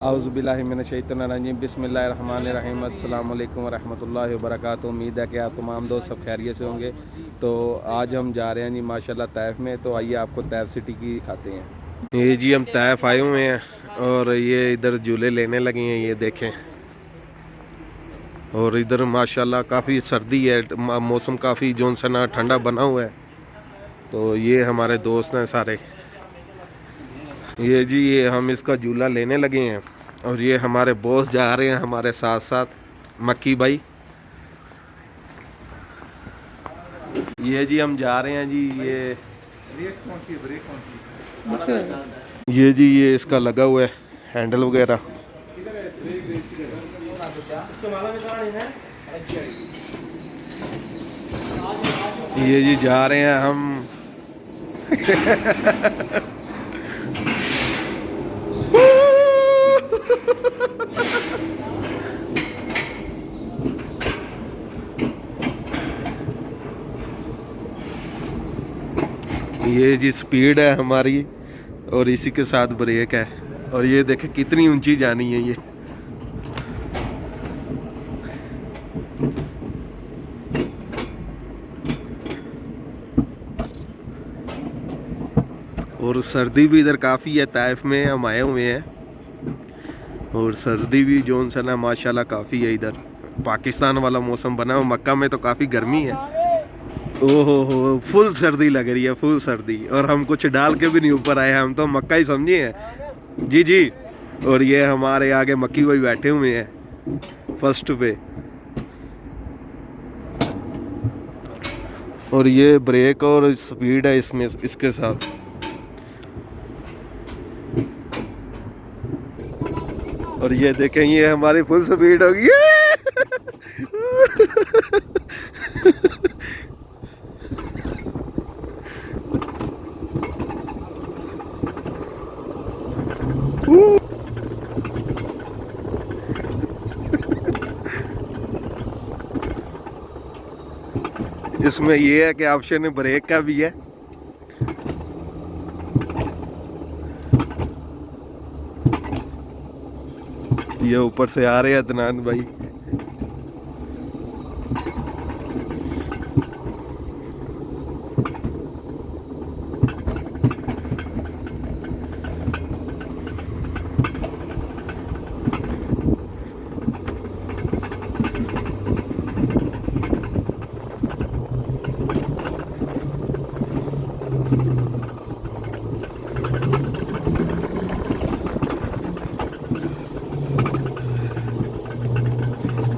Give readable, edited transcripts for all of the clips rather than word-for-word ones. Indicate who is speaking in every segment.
Speaker 1: औज़ुबिल्लाहिमिनश्शैतानिर्रजीम बिस्मिल्लाहिर्रहमानिर्रहीम अस्सलाम वालेकुम वरहमतुल्लाहि वबरकातुहू। उम्मीद है कि आप तमाम दोस्त सब खैरियत से होंगे। तो आज हम जा रहे हैं जी माशाल्लाह तैफ में। तो आइए आपको तैफ सिटी की दिखाते हैं। ये जी हम तैफ आए हुए हैं और ये इधर झूले लेने लगे हैं, ये देखें। और इधर माशाल्लाह काफ़ी सर्दी है, मौसम काफ़ी जोन सा ना ठंडा बना हुआ है। तो ये हमारे दोस्त हैं सारे। ये जी ये हम इसका झूला लेने लगे हैं और ये हमारे बॉस जा रहे हैं हमारे साथ साथ, मक्की भाई। ये जी हम जा रहे हैं जी। ये रेस कौन सी है, ब्रेक कौन सी? ये जी ये इसका लगा हुआ है हैंडल वगैरह। ये जी जा रहे हैं हम। ये जी स्पीड है हमारी और इसी के साथ ब्रेक है। और ये देखें कितनी ऊंची जानी है ये। और सर्दी भी इधर काफ़ी है, तैफ में हम आए हुए हैं। और सर्दी भी जोन सा ना माशाल्लाह काफ़ी है इधर। पाकिस्तान वाला मौसम बना हुआ। मक्का में तो काफ़ी गर्मी है। ओहो हो, फुल सर्दी लग रही है, फुल सर्दी। और हम कुछ डाल के भी नहीं ऊपर आए, हम तो मक्का ही समझे हैं। जी जी। और ये हमारे आगे मक्की भाई बैठे हुए हैं फर्स्ट पे। और ये ब्रेक और स्पीड है इसमें इसके साथ। और ये देखें ये हमारी फुल स्पीड होगी। इसमें ये है कि ऑप्शन ब्रेक का भी है। ये ऊपर से आ रहे हैं अदनान भाई।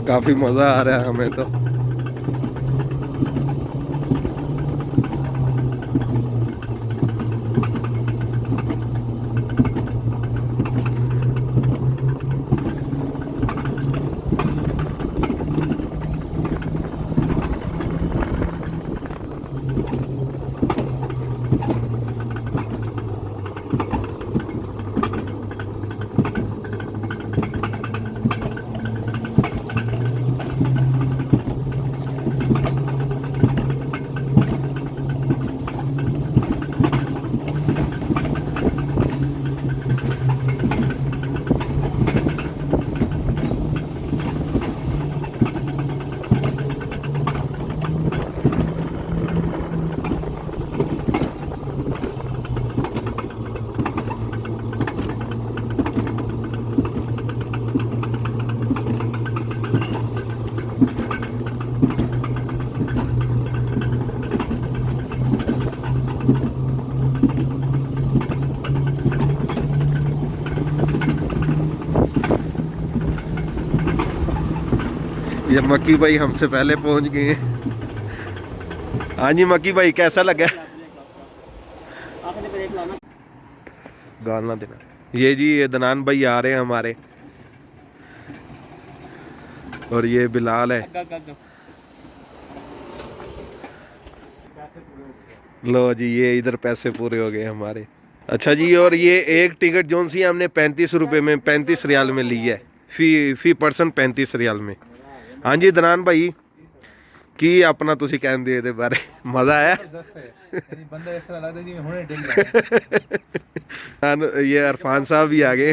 Speaker 1: काफी मजा आ रहा है हमें तो। ये मक्की भाई हमसे पहले पहुंच गए हैं। हाँ जी मक्की भाई कैसा लगा? गाना देना। ये जी ये दनान भाई आ रहे हैं हमारे। और ये बिलाल है। लो जी ये इधर पैसे पूरे हो गए हमारे। अच्छा जी। और ये एक टिकट जोन सी हमने 35 रुपए में 35 रियाल में ली है। फी पर्सन 35 रियाल में। हाँ जी दनान भाई की अपना तुसी कहंदे ਇਹਦੇ ਬਾਰੇ मजा आया? बंदा इस तरह लगता जी मैं हुणे डिग जाए। ये इरफान साहब भी आ गए।